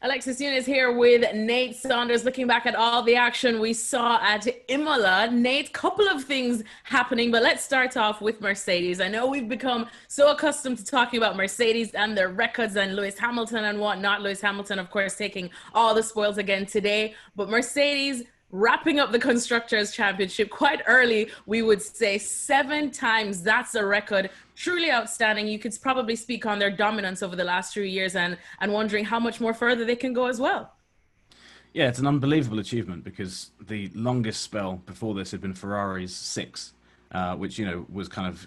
Alexis Nunes here with Nate Saunders, looking back at all the action we saw at Imola. Nate, couple of things happening, but let's start off with Mercedes. I know we've become so accustomed to talking about Mercedes and their records and Lewis Hamilton and whatnot. Lewis Hamilton, of course, taking all the spoils again today, but Mercedes wrapping up the Constructors' Championship quite early, we would say 7 times. That's a record. Truly outstanding. You could probably speak on their dominance over the last 3 years and wondering how much more further they can go as well. Yeah, it's an unbelievable achievement because the longest spell before this had been Ferrari's 6, which, was kind of,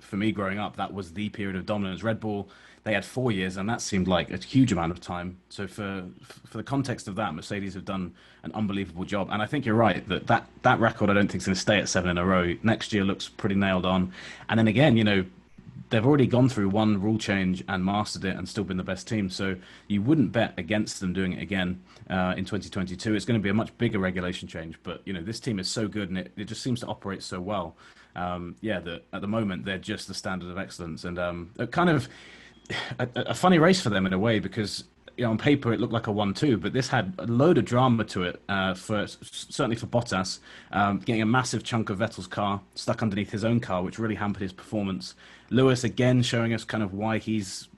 for me growing up, that was the period of dominance. Red Bull, they had 4 years, and that seemed like a huge amount of time. So for the context of that, Mercedes have done an unbelievable job. And I think you're right that record, I don't think is going to stay at 7 in a row. Next year looks pretty nailed on. And then again, they've already gone through one rule change and mastered it and still been the best team. So you wouldn't bet against them doing it again in 2022. It's going to be a much bigger regulation change. But, this team is so good and it just seems to operate so well. That at the moment, they're just the standard of excellence. And kind of a funny race for them in a way because on paper it looked like a 1-2, but this had a load of drama to it certainly for Bottas, getting a massive chunk of Vettel's car stuck underneath his own car, which really hampered his performance. Lewis again showing us kind of why he's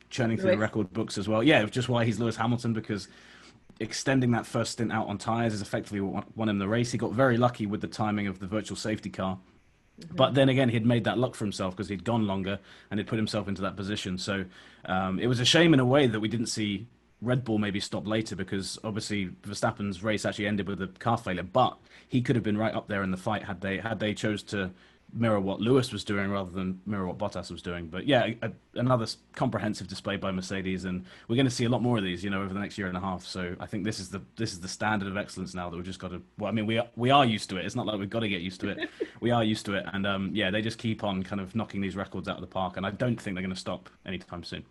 churning through the record books as well. Yeah, just why he's Lewis Hamilton, because extending that first stint out on tyres is effectively what won him the race. He got very lucky with the timing of the virtual safety car. But then again, he'd made that luck for himself because he'd gone longer and he'd put himself into that position. So it was a shame in a way that we didn't see Red Bull maybe stop later because obviously Verstappen's race actually ended with a car failure. But he could have been right up there in the fight had they chose to mirror what Lewis was doing rather than mirror what Bottas was doing. But yeah, another comprehensive display by Mercedes, and we're going to see a lot more of these, over the next year and a half. So I think this is the standard of excellence now that we've just got to. Well, I mean, we are used to it. It's not like we've got to get used to it. We are used to it, and they just keep on kind of knocking these records out of the park, and I don't think they're going to stop anytime soon.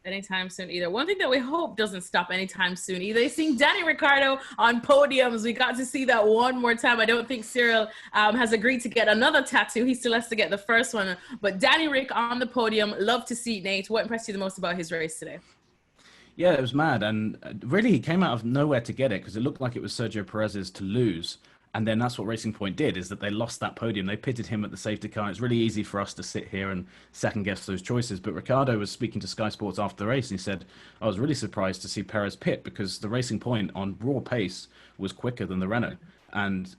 Anytime soon either. One thing that we hope doesn't stop anytime soon either is seeing Danny Ricciardo on podiums. We got to see that one more time. I don't think Cyril has agreed to get another tattoo. He still has to get the first one. But Danny Rick on the podium. Love to see it, Nate. What impressed you the most about his race today? Yeah, it was mad. And really, he came out of nowhere to get it because it looked like it was Sergio Perez's to lose. And then that's what Racing Point did, is that they lost that podium. They pitted him at the safety car. It's really easy for us to sit here and second guess those choices. But Ricciardo was speaking to Sky Sports after the race, and he said, I was really surprised to see Perez pit because the Racing Point on raw pace was quicker than the Renault. And,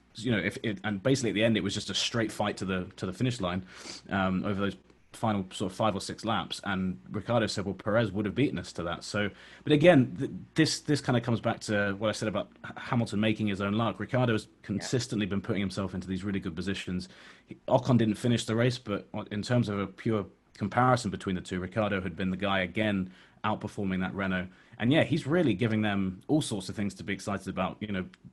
and basically at the end, it was just a straight fight to the finish line over those final sort of 5 or 6 laps, and Ricciardo said, well, Perez would have beaten us to that. So, but again, this kind of comes back to what I said about Hamilton making his own luck. Ricciardo has consistently been putting himself into these really good positions. Ocon didn't finish the race, but in terms of a pure comparison between the two, Ricciardo had been the guy again outperforming that Renault. And yeah, he's really giving them all sorts of things to be excited about.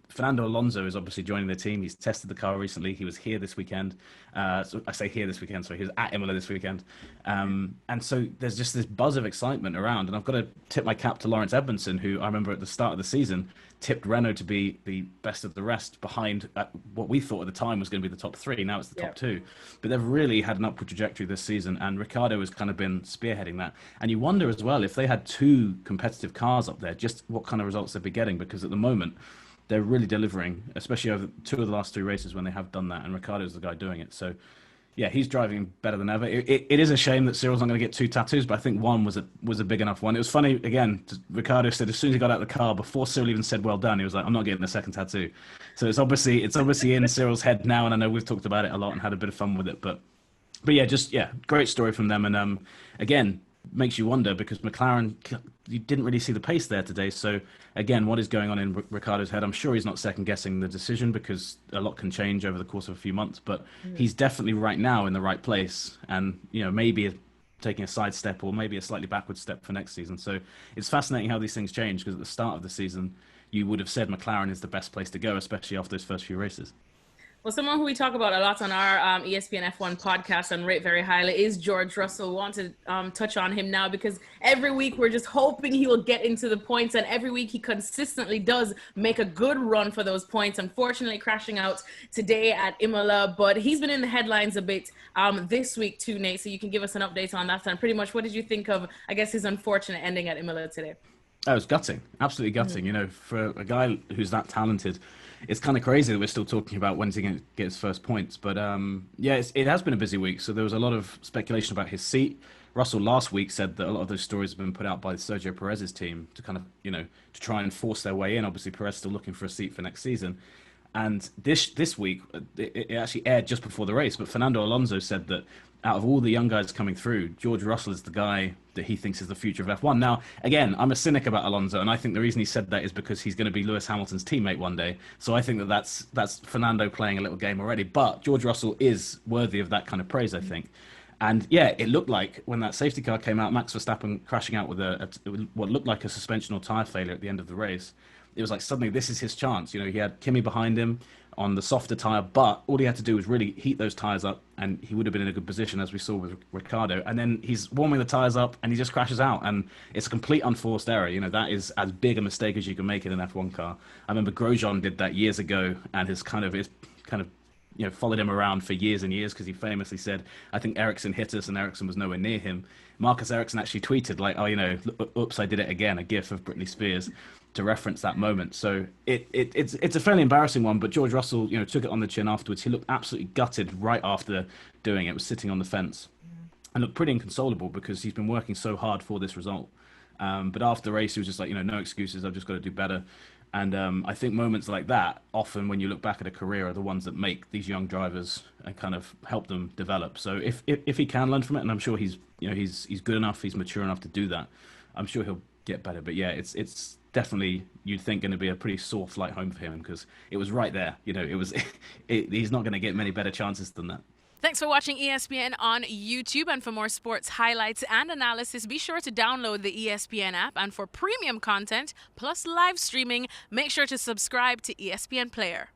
Fernando Alonso is obviously joining the team. He's tested the car recently. He was here this weekend. So I say here this weekend, so he was at Imola this weekend. And so there's just this buzz of excitement around. And I've got to tip my cap to Lawrence Edmondson, who I remember at the start of the season tipped Renault to be the best of the rest behind what we thought at the time was going to be the top 3. Now it's the top 2. But they've really had an upward trajectory this season, and Ricciardo has kind of been spearheading that. And you wonder as well, if they had 2 competitive cars up there, just what kind of results they'd be getting, because at the moment they're really delivering, especially over 2 of the last 3 races when they have done that, and Ricciardo's the guy doing it. So yeah, he's driving better than ever. It is a shame that Cyril's not going to get 2 tattoos, but I think one was a big enough one. It was funny, again, Ricciardo said as soon as he got out of the car, before Cyril even said well done, he was like, I'm not getting a second tattoo. So it's obviously in Cyril's head now, and I know we've talked about it a lot and had a bit of fun with it, but yeah, great story from them. And again, makes you wonder, because McLaren, you didn't really see the pace there today. So again, what is going on in Ricciardo's head? I'm sure he's not second guessing the decision, because a lot can change over the course of a few months, but he's definitely right now in the right place, and maybe taking a side step or maybe a slightly backward step for next season. So it's fascinating how these things change, because at the start of the season you would have said McLaren is the best place to go, especially after those first few races. Well, someone who we talk about a lot on our ESPN F1 podcast and rate very highly is George Russell. Want to touch on him now, because every week we're just hoping he will get into the points, and every week he consistently does make a good run for those points. Unfortunately, crashing out today at Imola, but he's been in the headlines a bit this week too, Nate, so you can give us an update on that. And pretty much, what did you think of, I guess, his unfortunate ending at Imola today? Oh, it's gutting, absolutely Mhm. gutting. You know, for a guy who's that talented, it's kind of crazy that we're still talking about when's he going to get his first points. But yeah, it has been a busy week. So there was a lot of speculation about his seat. Russell last week said that a lot of those stories have been put out by Sergio Perez's team to kind of, to try and force their way in. Obviously, Perez still looking for a seat for next season. And this week, it actually aired just before the race. But Fernando Alonso said that out of all the young guys coming through, George Russell is the guy that he thinks is the future of F1. Now, again, I'm a cynic about Alonso, and I think the reason he said that is because he's going to be Lewis Hamilton's teammate one day. So I think that that's Fernando playing a little game already. But George Russell is worthy of that kind of praise, I think. And yeah, it looked like when that safety car came out, Max Verstappen crashing out with what looked like a suspension or tire failure at the end of the race. It was like suddenly this is his chance. You know, he had Kimi behind him on the softer tire, but all he had to do was really heat those tires up, and he would have been in a good position, as we saw with Ricciardo. And then he's warming the tires up, and he just crashes out, and it's a complete unforced error. You know, that is as big a mistake as you can make in an F1 car. I remember Grosjean did that years ago, and his kind of followed him around for years and years because he famously said, I think Ericsson hit us and Ericsson was nowhere near him. Marcus Ericsson actually tweeted like, oh, oops, I did it again, a gif of Britney Spears to reference that moment. So it's a fairly embarrassing one, but George Russell, took it on the chin afterwards. He looked absolutely gutted right after doing it, was sitting on the fence and looked pretty inconsolable because he's been working so hard for this result. But after the race, he was just like, no excuses. I've just got to do better. And I think moments like that, often when you look back at a career, are the ones that make these young drivers and kind of help them develop. So if he can learn from it, and I'm sure he's good enough, he's mature enough to do that, I'm sure he'll get better. But yeah, it's definitely, you'd think, going to be a pretty sore flight home for him because it was right there. He's not going to get many better chances than that. Thanks for watching ESPN on YouTube. And for more sports highlights and analysis, be sure to download the ESPN app. And for premium content plus live streaming, make sure to subscribe to ESPN Player.